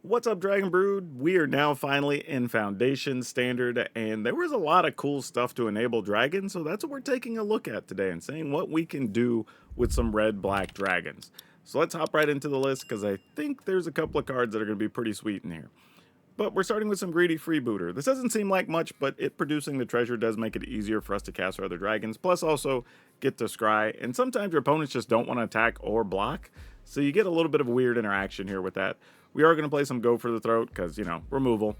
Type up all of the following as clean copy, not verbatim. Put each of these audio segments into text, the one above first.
What's up, Dragon Brood? We are now finally in Foundation Standard, and there was a lot of cool stuff to enable dragons, so that's what we're taking a look at today and saying what we can do with some red-black dragons. So let's hop right into the list, because I think there's a couple of cards that are going to be pretty sweet in here. But we're starting with some Greedy Freebooter. This doesn't seem like much, but it producing the treasure does make it easier for us to cast our other dragons, plus also get to scry, and sometimes your opponents just don't want to attack or block, so you get a little bit of weird interaction here with that. We are going to play some Go for the Throat, because, you know, removal.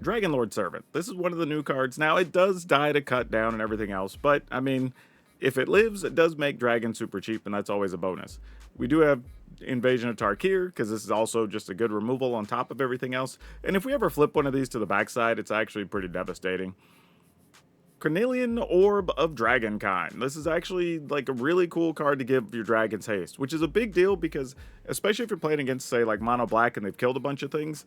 Dragon Lord Servant. This is one of the new cards. Now, it does die to cut down and everything else, but, I mean, if it lives, it does make dragons super cheap, and that's always a bonus. We do have Invasion of Tarkir, because this is also just a good removal on top of everything else. And if we ever flip one of these to the backside, it's actually pretty devastating. Cornelian Orb of Dragonkind. This is actually like a really cool card to give your dragons haste, which is a big deal because, especially if you're playing against, say, like Mono Black and they've killed a bunch of things,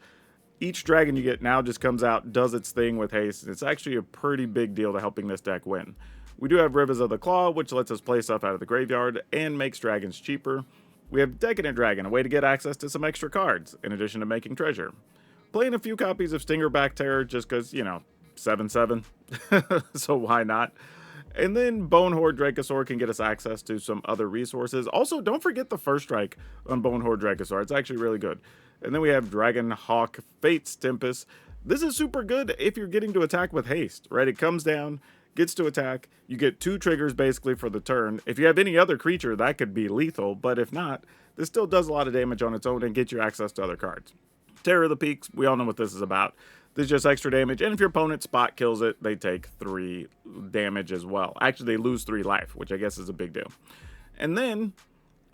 each dragon you get now just comes out, does its thing with haste, and it's actually a pretty big deal to helping this deck win. We do have Rivers of the Claw, which lets us play stuff out of the graveyard and makes dragons cheaper. We have Decadent Dragon, a way to get access to some extra cards, in addition to making treasure. Playing a few copies of Stingerback Terror just because, you know, 7/7, so why not? And then Bonehorde Dracosaur can get us access to some other resources. Also, don't forget the first strike on Bonehorde Dracosaur. It's actually really good. And then we have Dragon Hawk Fates Tempest. This is super good if you're getting to attack with haste, right? It comes down, gets to attack. You get 2 triggers basically for the turn. If you have any other creature, that could be lethal, but if not, this still does a lot of damage on its own and gets you access to other cards. Terror of the Peaks, we all know what this is about. This is just extra damage, and if your opponent spot kills it, they take 3 damage as well. Actually, they lose 3 life, which I guess is a big deal. And then,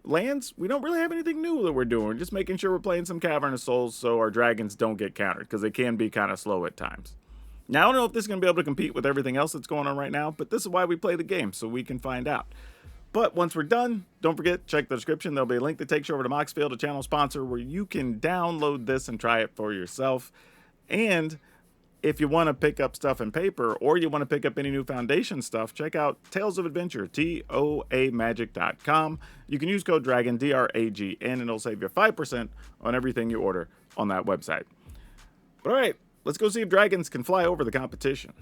lands, we don't really have anything new that we're doing. We're just making sure we're playing some Cavern of Souls so our dragons don't get countered, because they can be kind of slow at times. Now, I don't know if this is going to be able to compete with everything else that's going on right now, but this is why we play the game, so we can find out. But once we're done, don't forget, check the description. There'll be a link that takes you over to Moxfield, a channel sponsor, where you can download this and try it for yourself. And if you want to pick up stuff in paper, or you want to pick up any new Foundation stuff, check out Tales of Adventure, toamagic.com. You can use code DRAGON, DRAGN, and it'll save you 5% on everything you order on that website. But all right, let's go see if dragons can fly over the competition.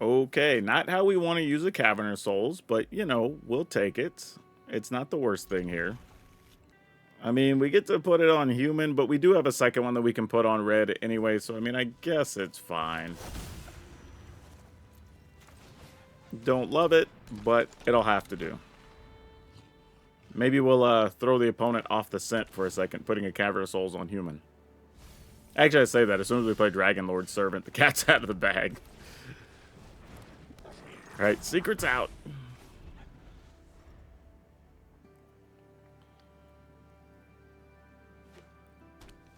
Okay, not how we want to use a Cavern of Souls, but, you know, we'll take it. It's not the worst thing here. I mean, we get to put it on human, but we do have a second one that we can put on red anyway, so, I mean, I guess it's fine. Don't love it, but it'll have to do. Maybe we'll throw the opponent off the scent for a second, putting a Cavern of Souls on human. Actually, I say that as soon as we play Dragon Lord Servant, the cat's out of the bag. Alright, secret's out.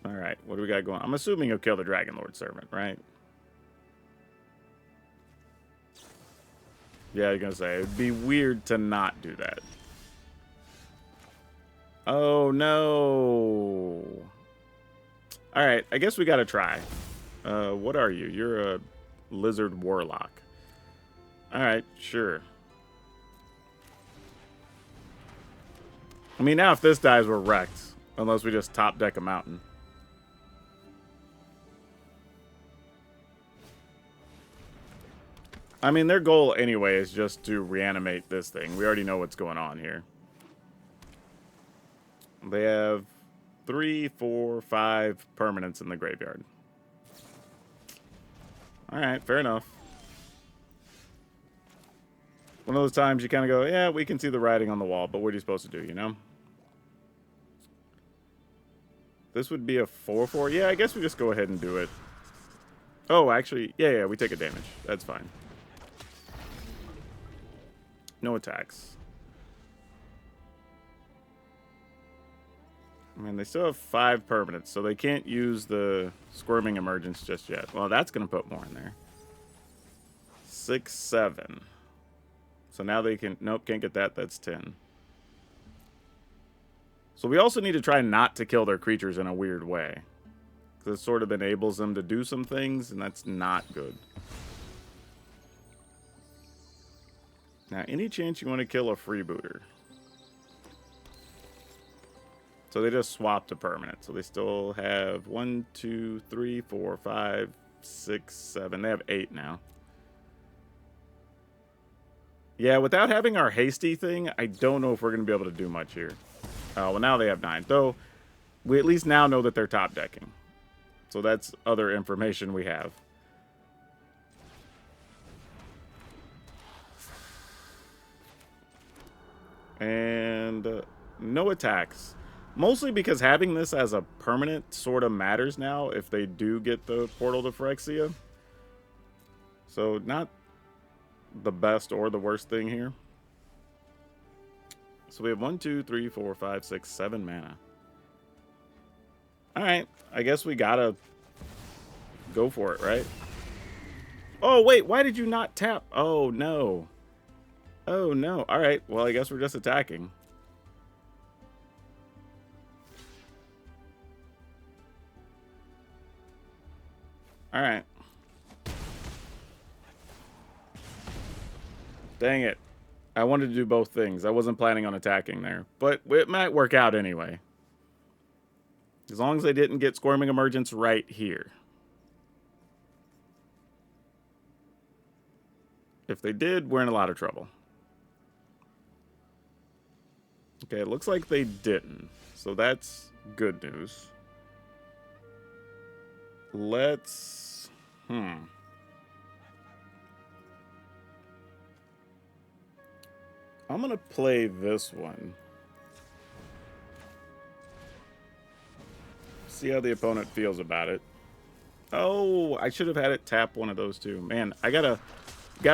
Alright, what do we got going? I'm assuming he'll kill the Dragon Lord Servant, right? Yeah, I was gonna say, it'd be weird to not do that. Oh, no. Alright, I guess we gotta try. What are you? You're a lizard warlock. Alright, sure. I mean, now if this dies, we're wrecked. Unless we just top deck a mountain. I mean, their goal anyway is just to reanimate this thing. We already know what's going on here. They have 3, 4, 5 permanents in the graveyard. Alright, fair enough. One of those times you kind of go, yeah, we can see the writing on the wall, but what are you supposed to do, you know? This would be a 4/4. Yeah, I guess we just go ahead and do it. Oh, actually, yeah, we take a damage. That's fine. No attacks. I mean, they still have 5 permanents, so they can't use the Squirming Emergence just yet. Well, that's going to put more in there. 6, 7. So now they can... Nope, can't get that. That's 10. So we also need to try not to kill their creatures in a weird way. Because it sort of enables them to do some things, and that's not good. Now, any chance you want to kill a freebooter? So they just swapped a permanent. So they still have 1, 2, 3, 4, 5, 6, 7. They have 8 now. Yeah, without having our hasty thing, I don't know if we're going to be able to do much here. Well, now they have 9. Though, we at least now know that they're top decking. So that's other information we have. And no attacks. Mostly because having this as a permanent sort of matters now if they do get the Portal to Phyrexia. So not the best or the worst thing here. So we have 1, 2, 3, 4, 5, 6, 7 mana. Alright, I guess we gotta go for it, right? Oh, wait, why did you not tap? Oh, no. Oh, no. Alright, well, I guess we're just attacking. Alright. Dang it. I wanted to do both things. I wasn't planning on attacking there. But it might work out anyway. As long as they didn't get Squirming Emergence right here. If they did, we're in a lot of trouble. Okay, it looks like they didn't. So that's good news. Let's... I'm going to play this one. See how the opponent feels about it. Oh, I should have had it tap one of those two. Man, I gotta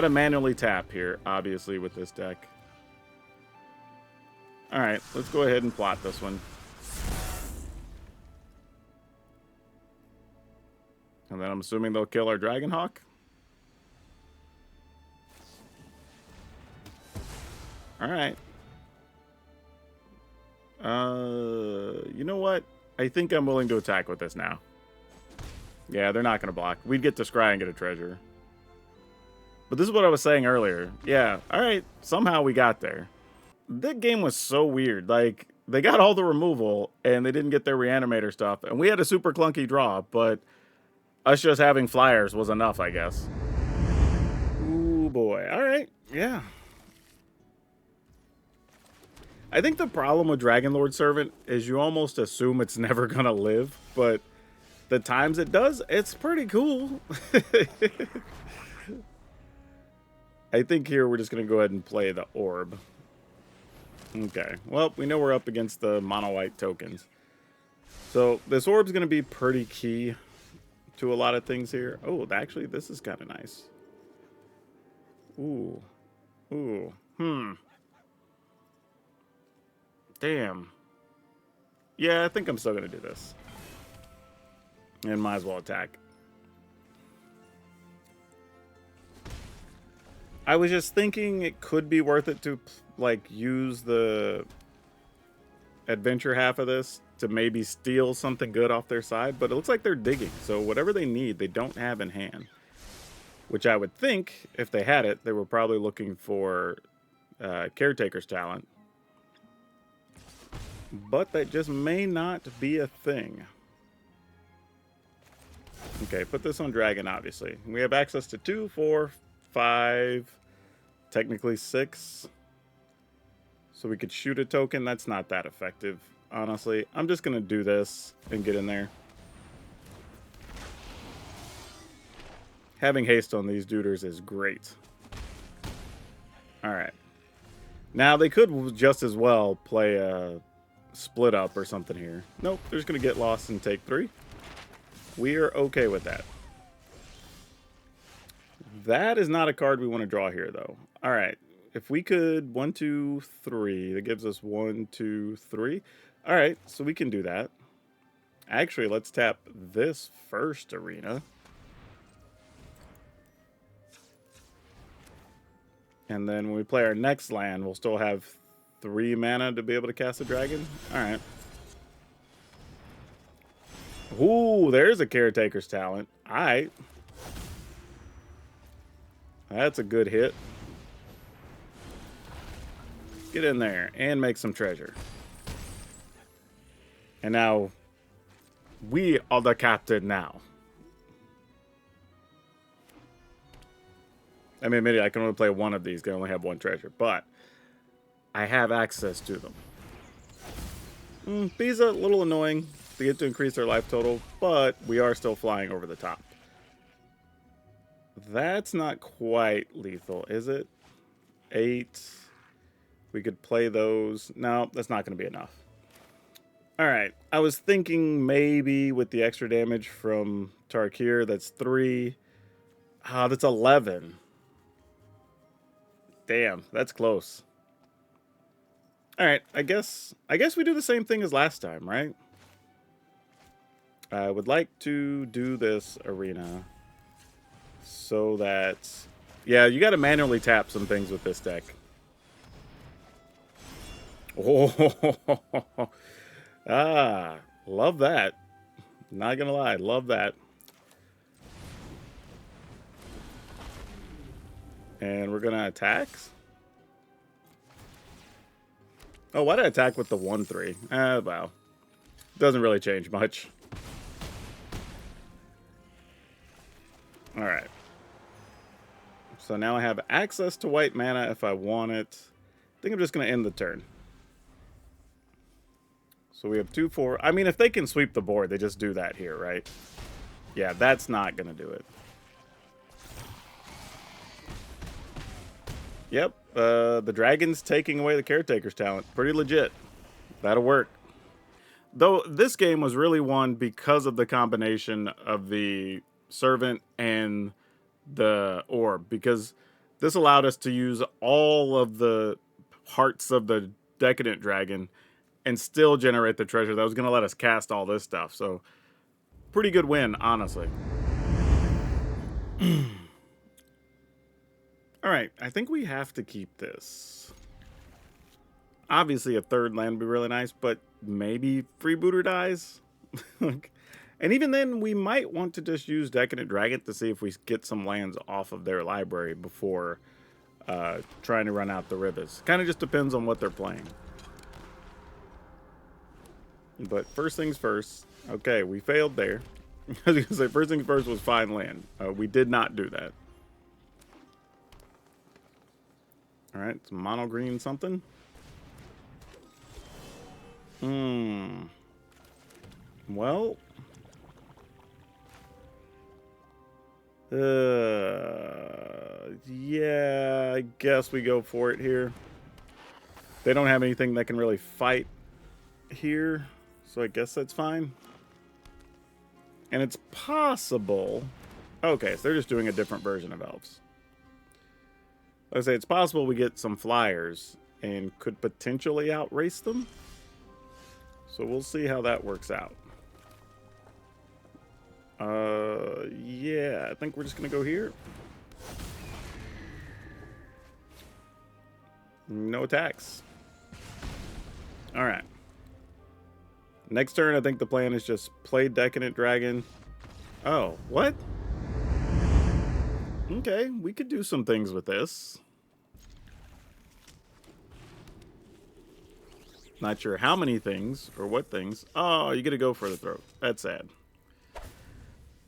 manually tap here, obviously, with this deck. Alright, let's go ahead and plot this one. And then I'm assuming they'll kill our Dragonhawk. Alright. You know what? I think I'm willing to attack with this now. Yeah, they're not going to block. We'd get to scry and get a treasure. But this is what I was saying earlier. Yeah, alright. Somehow we got there. That game was so weird. Like, they got all the removal, and they didn't get their Reanimator stuff. And we had a super clunky draw, but us just having flyers was enough, I guess. Ooh, boy. Alright, yeah. I think the problem with Dragonlord Servant is you almost assume it's never going to live, but the times it does, it's pretty cool. I think here we're just going to go ahead and play the Orb. Okay, well, we know we're up against the mono-white tokens. So this Orb's going to be pretty key to a lot of things here. Oh, actually, this is kind of nice. Ooh. Ooh. Damn. Yeah, I think I'm still going to do this. And might as well attack. I was just thinking it could be worth it to, like, use the adventure half of this to maybe steal something good off their side. But it looks like they're digging. So whatever they need, they don't have in hand. Which I would think, if they had it, they were probably looking for Caretaker's Talent. But that just may not be a thing. Okay, put this on Dragon, obviously. We have access to 2, 4, 5, technically 6. So we could shoot a token. That's not that effective, honestly. I'm just going to do this and get in there. Having haste on these duders is great. Alright. Now, they could just as well play a split up or something here. Nope, they're just going to get lost and take 3. We are okay with that. That is not a card we want to draw here, though. All right. If we could 1, 2, 3. That gives us 1, 2, 3. All right, so we can do that. Actually, let's tap this first arena. And then when we play our next land, we'll still have 3 mana to be able to cast a dragon. All right. Ooh, there's a Caretaker's Talent. All right. That's a good hit. Get in there and make some treasure. And now we are the captain now. I mean, admittedly, I can only play one of these. I only have one treasure, but I have access to them. These are a little annoying to get to increase their life total, but we are still flying over the top. That's not quite lethal, is it? 8. We could play those. No, that's not going to be enough. All right. I was thinking maybe with the extra damage from Tarkir, that's 3. Ah, that's 11. Damn, that's close. All right, I guess we do the same thing as last time, right? I would like to do this arena so that, yeah, you got to manually tap some things with this deck. Oh, love that. Not gonna lie, love that. And we're gonna attack. Oh, why did I attack with the 1/3? Well, doesn't really change much. All right. So now I have access to white mana if I want it. I think I'm just going to end the turn. So we have 2/4. I mean, if they can sweep the board, they just do that here, right? Yeah, that's not going to do it. Yep, the dragon's taking away the caretaker's talent. Pretty legit. That'll work. Though this game was really won because of the combination of the servant and the orb, because this allowed us to use all of the hearts of the decadent dragon and still generate the treasure that was going to let us cast all this stuff. So pretty good win, honestly. All right, I think we have to keep this. Obviously, a 3rd land would be really nice, but maybe Freebooter dies. And even then, we might want to just use Decadent Dragon to see if we get some lands off of their library before trying to run out the rivers. Kind of just depends on what they're playing. But first things first. Okay, we failed there. I was going to say, first things first was find land. We did not do that. All right, it's mono green something. Well. Yeah, I guess we go for it here. They don't have anything that can really fight here, so I guess that's fine. And it's possible. Okay, so they're just doing a different version of Elves. Like I say, it's possible we get some flyers and could potentially outrace them. So we'll see how that works out. Yeah, I think we're just gonna go here. No attacks. All right. Next turn, I think the plan is just play Decadent Dragon. Oh, what? Okay, we could do some things with this. Not sure how many things or what things. Oh, you get to go for the throat. That's sad.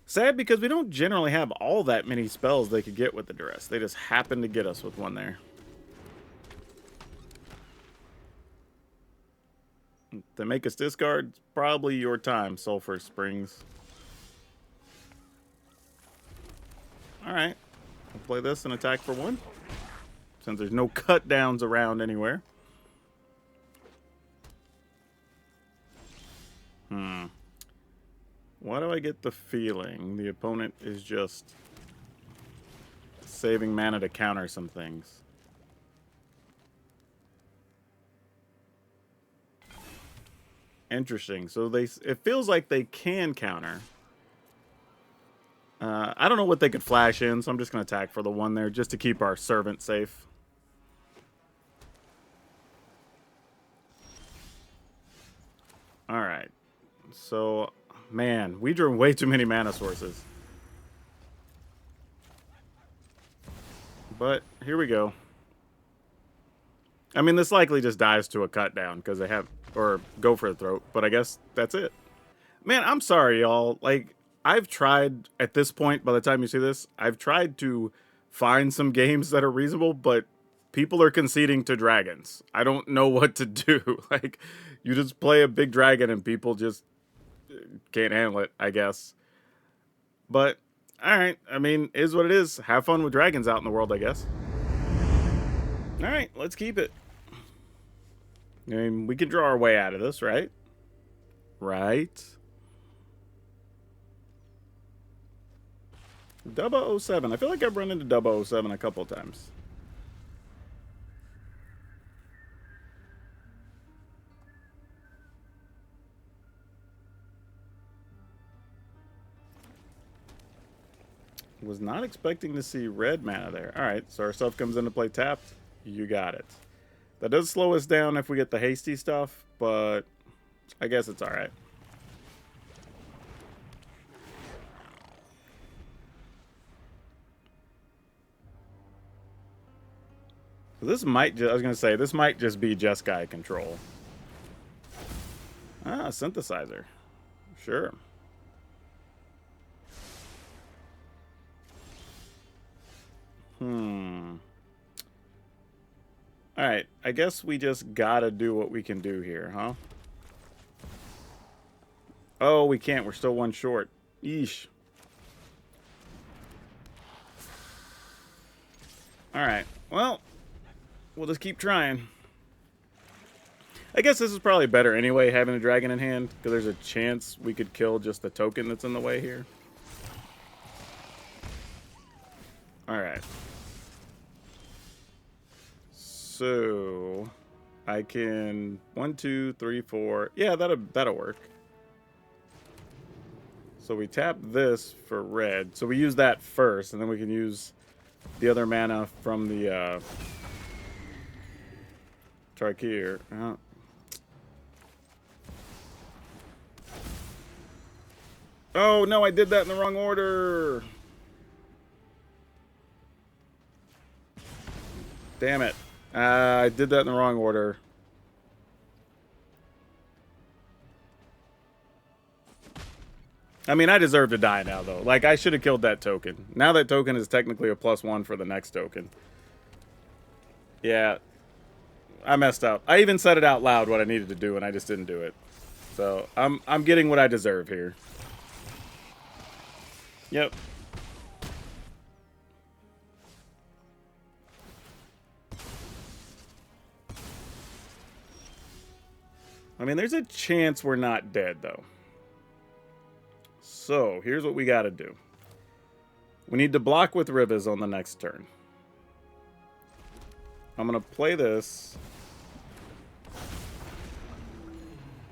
Sad because we don't generally have all that many spells they could get with the duress. They just happen to get us with one there. To make us discard, it's probably your time, Sulfur Springs. Alright. I'll play this and attack for 1. Since there's no cut downs around anywhere. Why do I get the feeling the opponent is just saving mana to counter some things? Interesting. So it feels like they can counter. I don't know what they could flash in, so I'm just going to attack for the 1 there just to keep our servant safe. All right. So, man, we drew way too many mana sources. But here we go. I mean, this likely just dies to a cut down because they have or go for the throat, but I guess that's it. Man, I'm sorry, y'all. Like, I've tried, at this point, by the time you see this, I've tried to find some games that are reasonable, but people are conceding to dragons. I don't know what to do. Like, you just play a big dragon and people just can't handle it, I guess. But, alright, I mean, is what it is. Have fun with dragons out in the world, I guess. Alright, let's keep it. I mean, we can draw our way out of this, right? Right? 007. I feel like I've run into 007 a couple times. Was not expecting to see red mana there. Alright, so our stuff comes into play tapped. You got it. That does slow us down if we get the hasty stuff, but I guess it's alright. This might just, I was going to say, this might just be Jeskai control. Ah, synthesizer. Sure. Alright, I guess we just gotta do what we can do here, huh? Oh, we can't. We're still one short. Yeesh. Alright, well, we'll just keep trying. I guess this is probably better anyway, having a dragon in hand, because there's a chance we could kill just the token that's in the way here. Alright. So I can 1, 2, 3, 4. Yeah, that'll work. So we tap this for red. So we use that first, and then we can use the other mana from the Tarkir. Oh no, I did that in the wrong order. Damn it. I did that in the wrong order. I mean, I deserve to die now, though. Like, I should have killed that token. Now that token is technically a +1 for the next token. Yeah. I messed up. I even said it out loud what I needed to do, and I just didn't do it. So, I'm getting what I deserve here. Yep. I mean, there's a chance we're not dead, though. So, here's what we gotta do. We need to block with Rivas on the next turn. I'm gonna play this.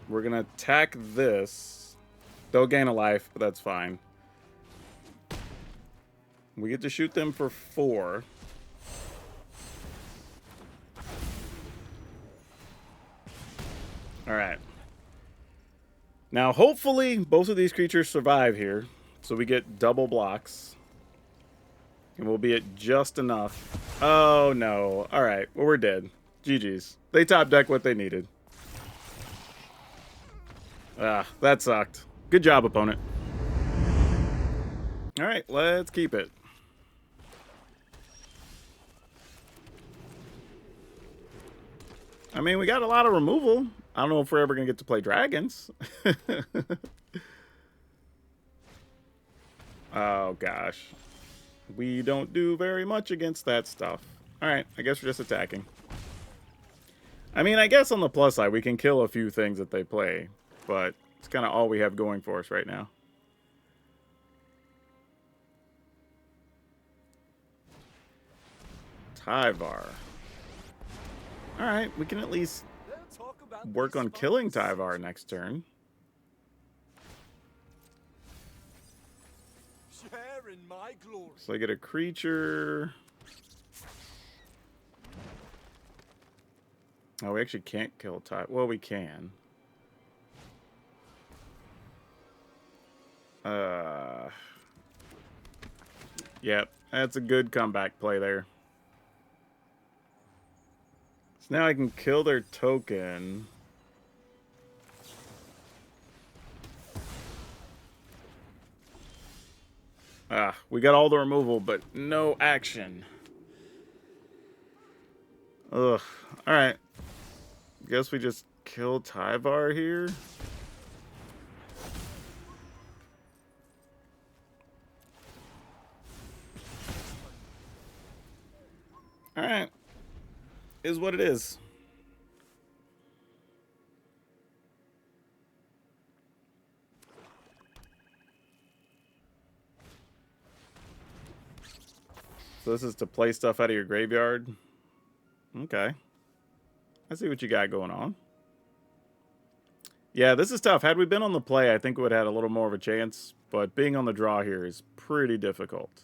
We're gonna attack this. They'll gain a life, but that's fine. We get to shoot them for 4. Alright. Now, hopefully, both of these creatures survive here. So we get double blocks. And we'll be at just enough. Oh, no. Alright. Well, we're dead. GG's. They top deck what they needed. Ah, that sucked. Good job, opponent. Alright, let's keep it. I mean, we got a lot of removal. I don't know if we're ever going to get to play dragons. Oh, gosh. We don't do very much against that stuff. Alright, I guess we're just attacking. I mean, I guess on the plus side, we can kill a few things that they play. But it's kind of all we have going for us right now. Tyvar. Alright, we can at least work on killing Tyvar next turn. So I get a creature. Oh, we actually can't kill Tyvar. Well, we can. Yep, that's a good comeback play there. So now I can kill their token. We got all the removal, but no action. Ugh. Alright. Guess we just kill Tyvar here. Alright. Is what it is. So this is to play stuff out of your graveyard. Okay. I see what you got going on. Yeah, this is tough. Had we been on the play, I think we would have had a little more of a chance. But being on the draw here is pretty difficult.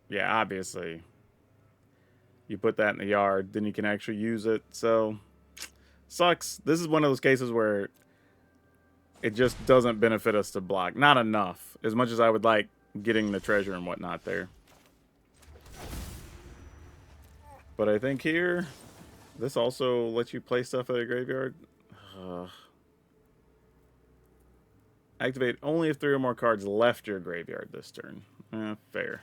Yeah, obviously. You put that in the yard, then you can actually use it. So, sucks. This is one of those cases where it just doesn't benefit us to block. Not enough. As much as I would like getting the treasure and whatnot there. But I think here, this also lets you play stuff at a graveyard. Activate only if 3 or more cards left your graveyard this turn. Fair.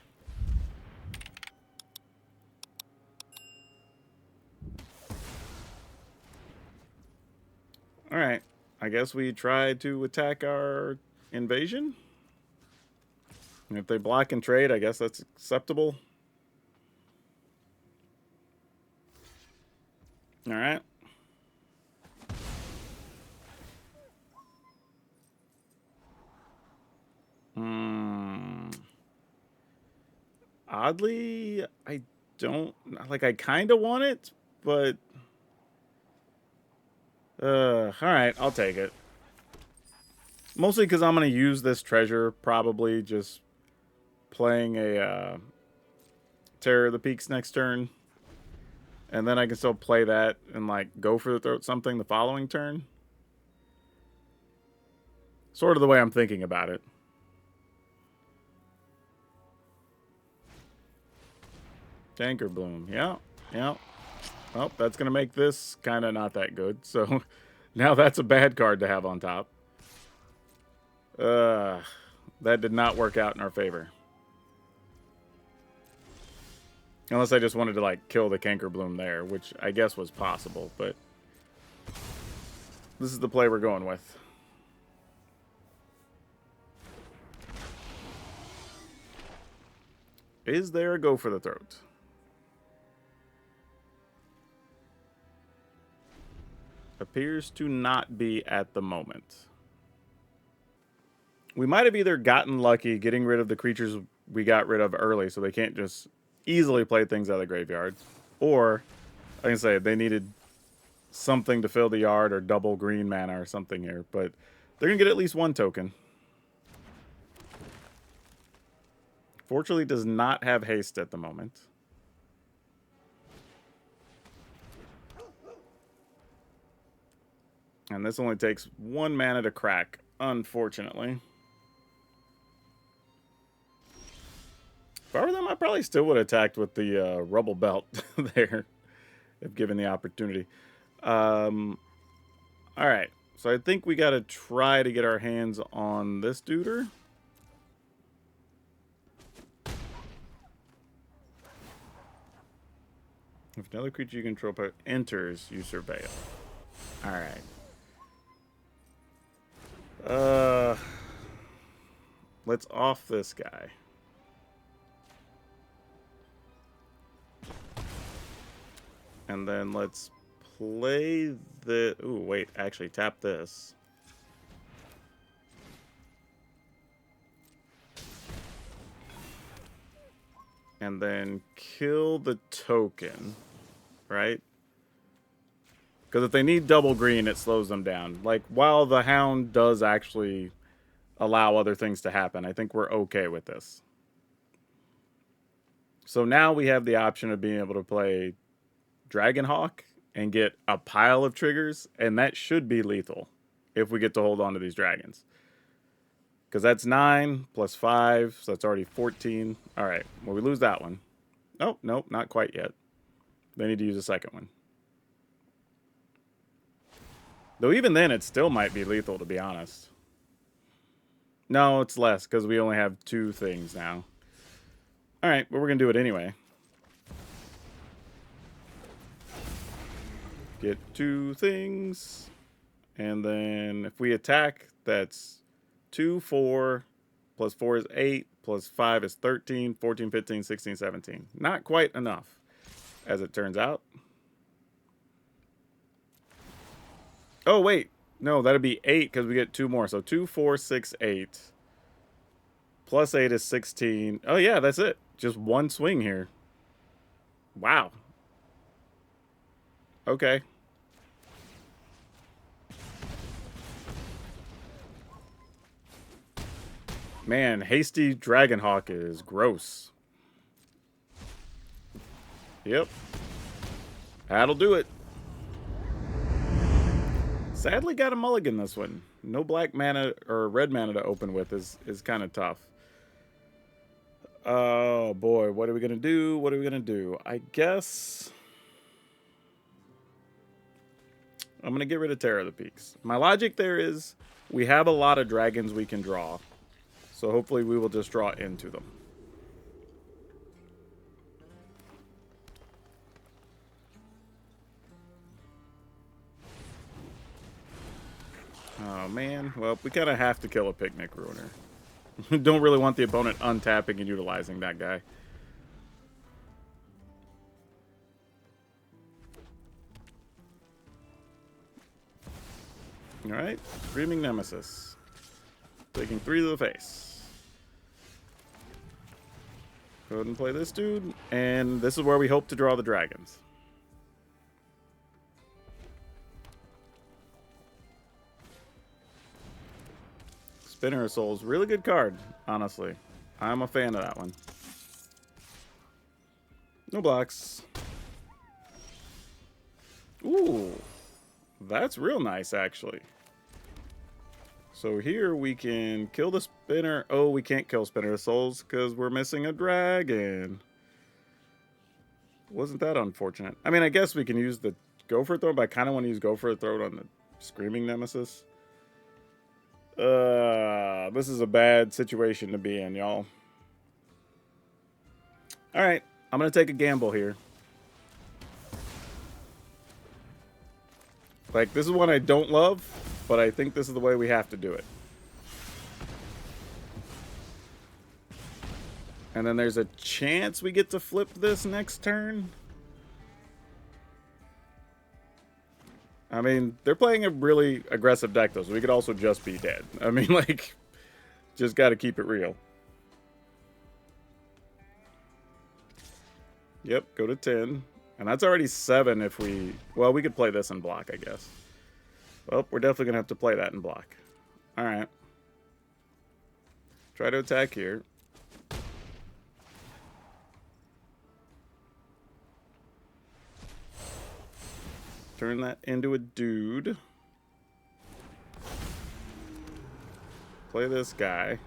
Alright. I guess we try to attack our invasion. And if they block and trade, I guess that's acceptable. Alright. Oddly, I don't... Like, I kind of want it, but... Alright, I'll take it. Mostly because I'm going to use this treasure, probably just playing a Terror of the Peaks next turn. And then I can still play that and, like, go for the throat something the following turn. Sort of the way I'm thinking about it. Tanker Bloom. Yeah. Well, that's going to make this kind of not that good. So, now that's a bad card to have on top. That did not work out in our favor. Unless I just wanted to, like, kill the Canker Bloom there, which I guess was possible, but... This is the play we're going with. Is there a go for the throat? Appears to not be at the moment. We might have either gotten lucky getting rid of the creatures we got rid of early so they can't just easily play things out of the graveyard. Or, I can say, they needed something to fill the yard or double green mana or something here. But they're going to get at least one token. Fortunately, does not have haste at the moment. And this only takes 1 mana to crack, unfortunately. If I were them, I probably still would have attacked with the Rubble Belt there, if given the opportunity. Alright, so I think we got to try to get our hands on this duder. If another creature you control enters, you surveil. Alright. Let's off this guy. And then let's play the... Ooh, wait. Actually, tap this. And then kill the token. Right? Because if they need double green, it slows them down. Like, while the Hound does actually allow other things to happen, I think we're okay with this. So now we have the option of being able to play Dragonhawk and get a pile of triggers, and that should be lethal if we get to hold on to these dragons. Because that's 9 plus 5, so that's already 14. All right, well, we lose that one. Oh, nope, not quite yet. They need to use a second one. Though even then, it still might be lethal, to be honest. No, it's less because we only have 2 things now. All right, but we're going to do it anyway. Get 2 things. And then if we attack, that's 2, 4, plus 4 is 8, plus 5 is 13, 14, 15, 16, 17. Not quite enough, as it turns out. Oh, wait. No, that'd be 8 because we get 2 more. So 2, 4, 6, 8. Plus 8 is 16. Oh, yeah, that's it. Just 1 swing here. Wow. Okay. Man, Hasty Dragonhawk is gross. Yep. That'll do it. Sadly got a mulligan this one. No black mana or red mana to open with is kind of tough. Oh boy, what are we going to do? What are we going to do? I guess I'm going to get rid of Terror of the Peaks. My logic there is we have a lot of dragons we can draw. So hopefully we will just draw into them. Oh man, well we kind of have to kill a Picnic Ruiner. Don't really want the opponent untapping and utilizing that guy. Alright, Screaming Nemesis. Taking 3 to the face. Go ahead and play this dude. And this is where we hope to draw the dragons. Spinner of Souls. Really good card, honestly. I'm a fan of that one. No blocks. Ooh. That's real nice, actually. So here we can kill the Spinner. Oh, we can't kill Spinner of Souls because we're missing a dragon. Wasn't that unfortunate? I mean, I guess we can use the Gopher Throat, but I kind of want to use Gopher Throat on the Screaming Nemesis. This is a bad situation to be in, y'all. Alright, I'm going to take a gamble here. Like, this is one I don't love, but I think this is the way we have to do it. And then there's a chance we get to flip this next turn. I mean, they're playing a really aggressive deck, though, so we could also just be dead. I mean, like, just got to keep it real. Yep, go to 10. And that's already 7 if we... Well, we could play this in block, I guess. Well, we're definitely going to have to play that in block. Alright. Try to attack here. Turn that into a dude. Play this guy.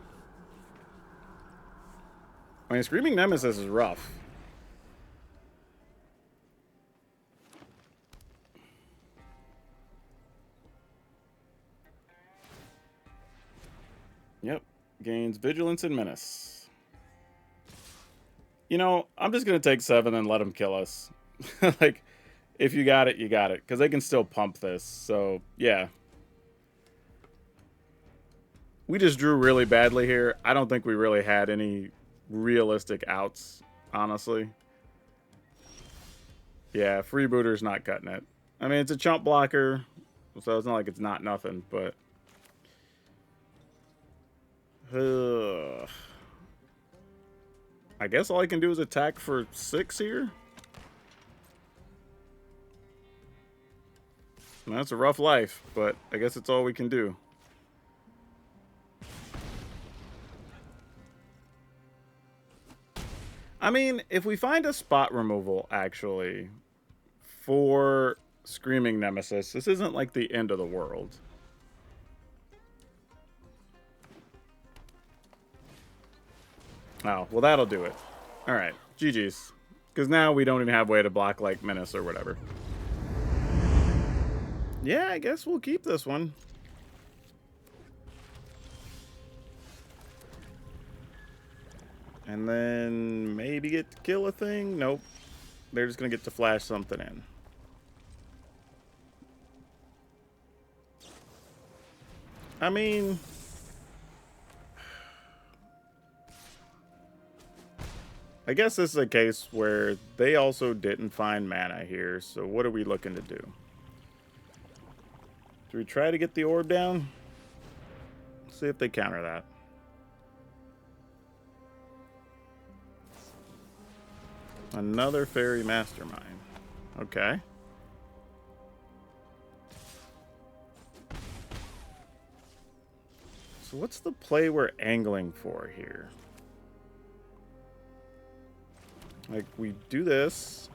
I mean, Screaming Nemesis is rough. Yep. Gains Vigilance and Menace. You know, I'm just going to take 7 and let them kill us. Like, if you got it, you got it. Because they can still pump this. So, yeah. We just drew really badly here. I don't think we really had any realistic outs, honestly. Yeah, Freebooter's not cutting it. I mean, it's a chump blocker, so it's not like it's not nothing, but... I guess all I can do is attack for 6 here. That's a rough life, but I guess it's all we can do. I mean, if we find a spot removal, actually, for Screaming Nemesis, this isn't like the end of the world. Oh, well, that'll do it. All right, GG's. Because now we don't even have a way to block, like, Menace or whatever. Yeah, I guess we'll keep this one. And then maybe get to kill a thing? Nope. They're just going to get to flash something in. I mean, I guess this is a case where they also didn't find mana here, so what are we looking to do? Do we try to get the orb down? Let's see if they counter that. Another fairy mastermind. Okay. So what's the play we're angling for here? Like, we do this.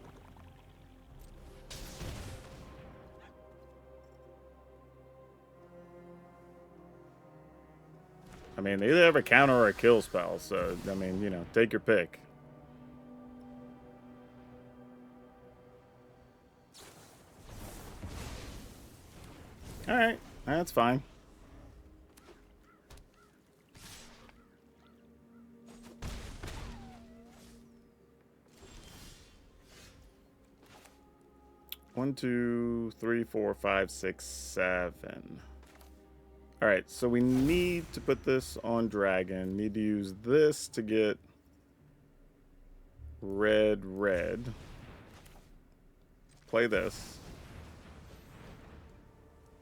I mean, they either have a counter or a kill spell, so, I mean, you know, take your pick. Alright, that's fine. One, two, three, four, five, six, seven. Alright, so we need to put this on dragon. Need to use this to get red, red. Play this.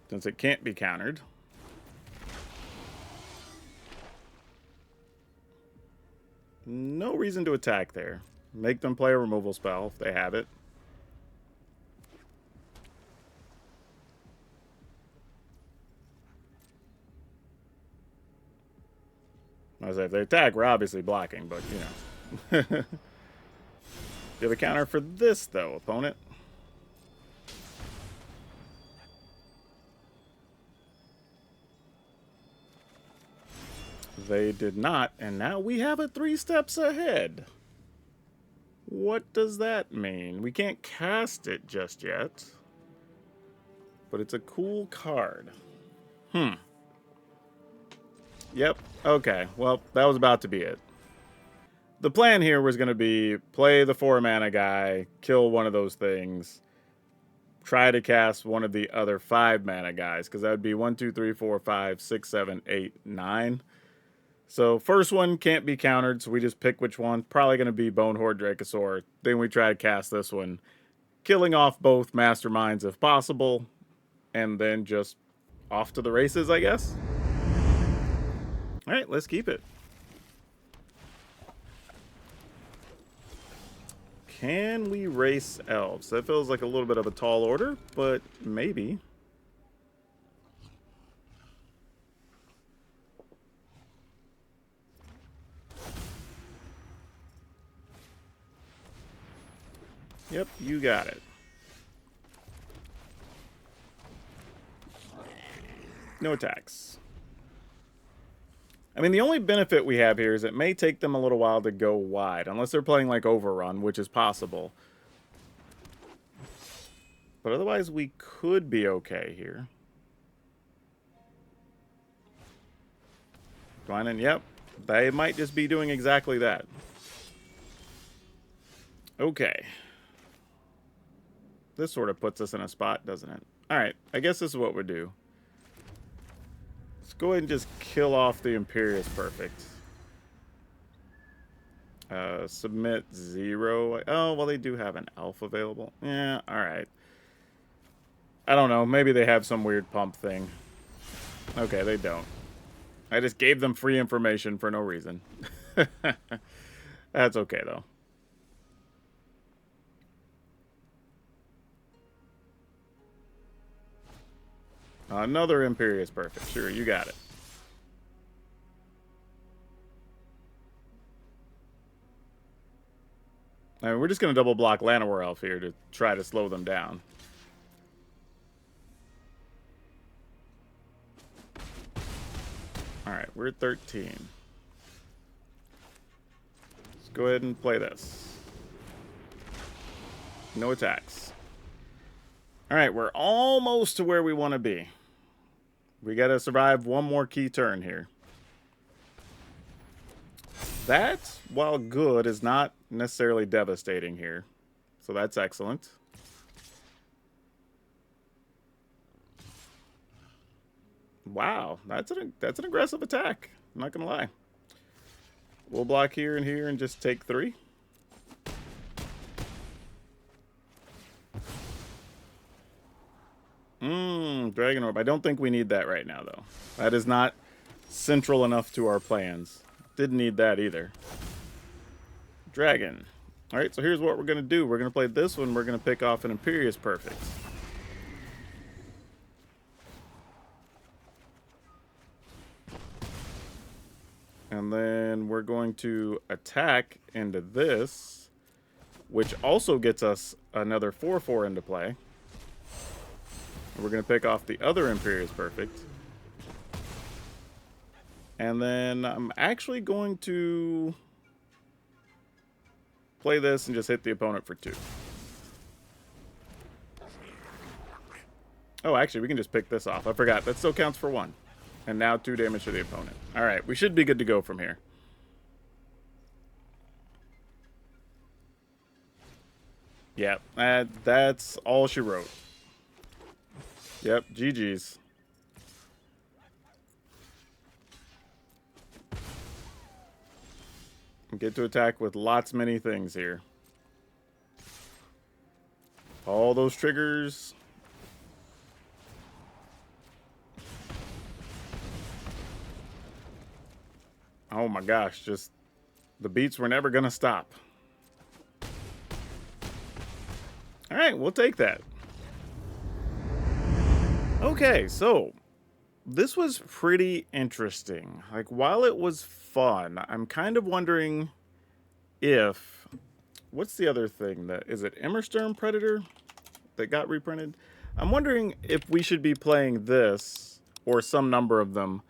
Since it can't be countered. No reason to attack there. Make them play a removal spell if they have it. I was like, if they attack, we're obviously blocking, but, you know. Do you have a counter for this, though, opponent? They did not, and now we have it 3 steps ahead. What does that mean? We can't cast it just yet. But it's a cool card. Yep, okay. Well, that was about to be it. The plan here was going to be play the 4 mana guy, kill one of those things, try to cast one of the other 5 mana guys, because that would be 1, 2, 3, 4, 5, 6, 7, 8, 9. So first one can't be countered, so we just pick which one. Probably going to be Bonehorde Dracosaur. Then we try to cast this one, killing off both Masterminds if possible, and then just off to the races, I guess. All right, let's keep it. Can we race Elves? That feels like a little bit of a tall order, but maybe. Yep, you got it. No attacks. I mean, the only benefit we have here is it may take them a little while to go wide, unless they're playing like Overrun, which is possible. But otherwise, we could be okay here. Twinen, yep. They might just be doing exactly that. Okay. This sort of puts us in a spot, doesn't it? Alright, I guess this is what we do. Let's go ahead and just kill off the Imperious Perfect. Submit 0. Oh, well, they do have an elf available. Yeah, alright. I don't know. Maybe they have some weird pump thing. Okay, they don't. I just gave them free information for no reason. That's okay, though. Another Imperious Perfect. Sure, you got it. I mean, we're just going to double block Llanowar Elf here to try to slow them down. Alright, we're at 13. Let's go ahead and play this. No attacks. Alright, we're almost to where we want to be. We got to survive one more key turn here. that, while good, is not necessarily devastating here. So that's excellent. Wow, that's an aggressive attack. I'm not gonna lie. We'll block here and just take 3. Dragon Orb. I don't think we need that right now, though. That is not central enough to our plans. Didn't need that either. Dragon. Alright, so here's what we're going to do. We're going to play this one. We're going to pick off an Imperious Perfect. And then we're going to attack into this, which also gets us another 4/4 into play. We're going to pick off the other Imperious Perfect. And then I'm actually going to play this and just hit the opponent for 2. Oh, actually, we can just pick this off. I forgot. That still counts for 1. And now 2 damage to the opponent. Alright, we should be good to go from here. Yeah, that's all she wrote. Yep, GG's. Get to attack with many things here. All those triggers. Oh my gosh, just the beats were never gonna stop. Alright, we'll take that. Okay, so this was pretty interesting. Like, while it was fun, I'm kind of wondering if... What's the other thing? Is it Immersturm Predator that got reprinted? I'm wondering if we should be playing this, or some number of them,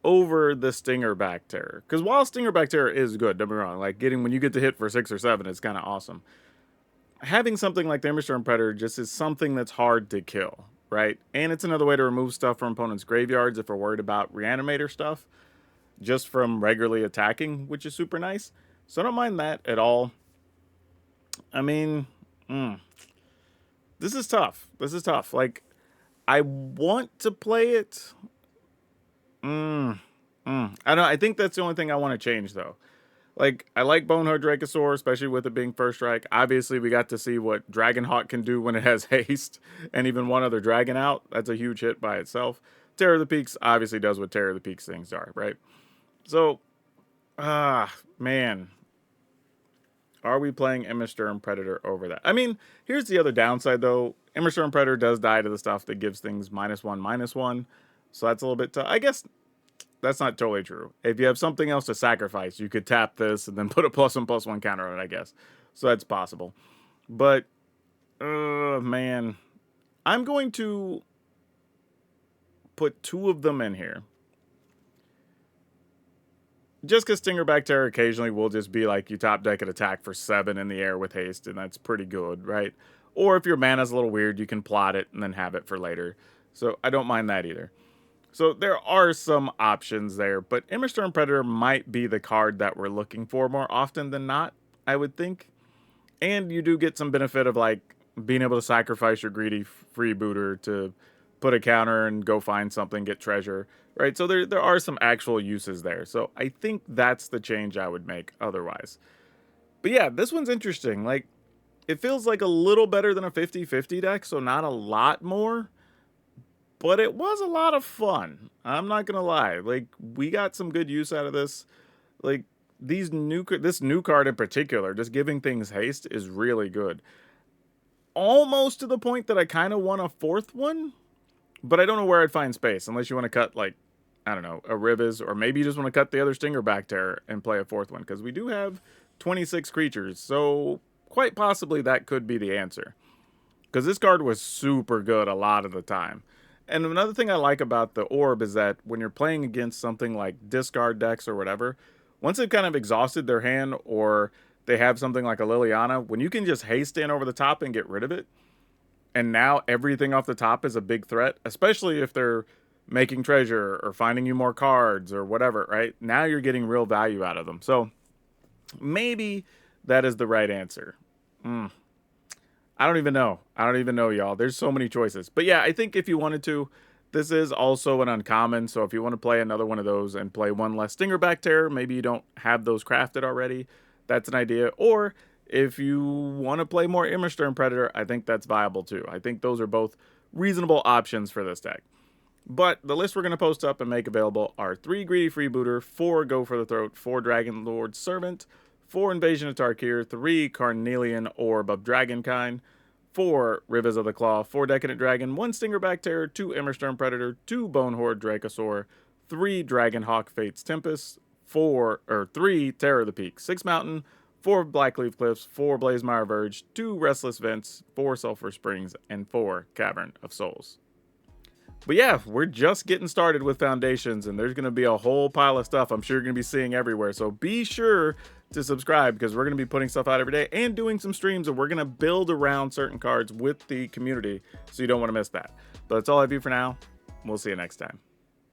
over the Stingerback Terror. Because while Stingerback Terror is good, don't be wrong, like when you get to hit for 6 or 7, it's kind of awesome. Having something like the Immersturm Predator just is something that's hard to kill. Right? And it's another way to remove stuff from opponents' graveyards if we're worried about Reanimator stuff, just from regularly attacking, which is super nice. So I don't mind that at all. I mean, this is tough. This is tough. Like, I want to play it. I don't know. I think that's the only thing I want to change, though. Like, I like Bonehood Dracosaur, especially with it being first strike. Obviously, we got to see what Dragonhawk can do when it has haste, and even one other dragon out. That's a huge hit by itself. Terror of the Peaks obviously does what Terror of the Peaks things are, right? So, man. Are we playing Immersturm Predator over that? I mean, here's the other downside, though. Immersturm Predator does die to the stuff that gives things -1/-1. So that's a little bit tough. I guess... That's not totally true. If you have something else to sacrifice, you could tap this and then put a +1/+1 counter on it, I guess. So that's possible. But, man. I'm going to put 2 of them in here. Just because Stingerback Terror occasionally will just be like you top deck an attack for 7 in the air with haste, and that's pretty good, right? Or if your mana's a little weird, you can plot it and then have it for later. So I don't mind that either. So there are some options there, but Immersturm Predator might be the card that we're looking for more often than not, I would think. And you do get some benefit of, like, being able to sacrifice your greedy freebooter to put a counter and go find something, get treasure, right? So there are some actual uses there. So I think that's the change I would make otherwise. But yeah, this one's interesting. Like, it feels like a little better than a 50/50 deck, so not a lot more. But it was a lot of fun. I'm not going to lie. Like, we got some good use out of this. Like, this new card in particular, just giving things haste, is really good. Almost to the point that I kind of want a 4th one. But I don't know where I'd find space. Unless you want to cut, like, I don't know, a Rivis. Or maybe you just want to cut the other Stingerback Terror and play a 4th one. Because we do have 26 creatures. So, quite possibly that could be the answer. Because this card was super good a lot of the time. And another thing I like about the orb is that when you're playing against something like discard decks or whatever, once they've kind of exhausted their hand or they have something like a Liliana, when you can just haste in over the top and get rid of it, and now everything off the top is a big threat, especially if they're making treasure or finding you more cards or whatever, right? Now you're getting real value out of them. So Maybe that is the right answer. I don't even know. I don't even know, y'all. There's so many choices. But yeah, I think if you wanted to, this is also an uncommon. So if you want to play another one of those and play one less Stingerback Terror, maybe you don't have those crafted already. That's an idea. Or if you want to play more Immerstern Predator, I think that's viable too. I think those are both reasonable options for this deck. But the list we're going to post up and make available are 3 Greedy Freebooter, 4 Go for the Throat, 4 Dragon Lord Servant, 4 Invasion of Tarkir, 3 Carnelian Orb of Dragonkind, 4 Rivers of the Claw, 4 Decadent Dragon, 1 Stingerback Terror, 2 Immerstern Predator, 2 Bonehorde Dracosaur, 3 Dragonhawk Fates Tempest, 3 Terror of the Peak, 6 Mountain, 4 Blackleaf Cliffs, 4 Blazemire Verge, 2 Restless Vents, 4 Sulphur Springs, and 4 Cavern of Souls. But yeah, we're just getting started with foundations, and there's going to be a whole pile of stuff I'm sure you're going to be seeing everywhere. So be sure to subscribe, because we're going to be putting stuff out every day and doing some streams, and we're going to build around certain cards with the community, so you don't want to miss that. But that's all I have for now. We'll see you next time.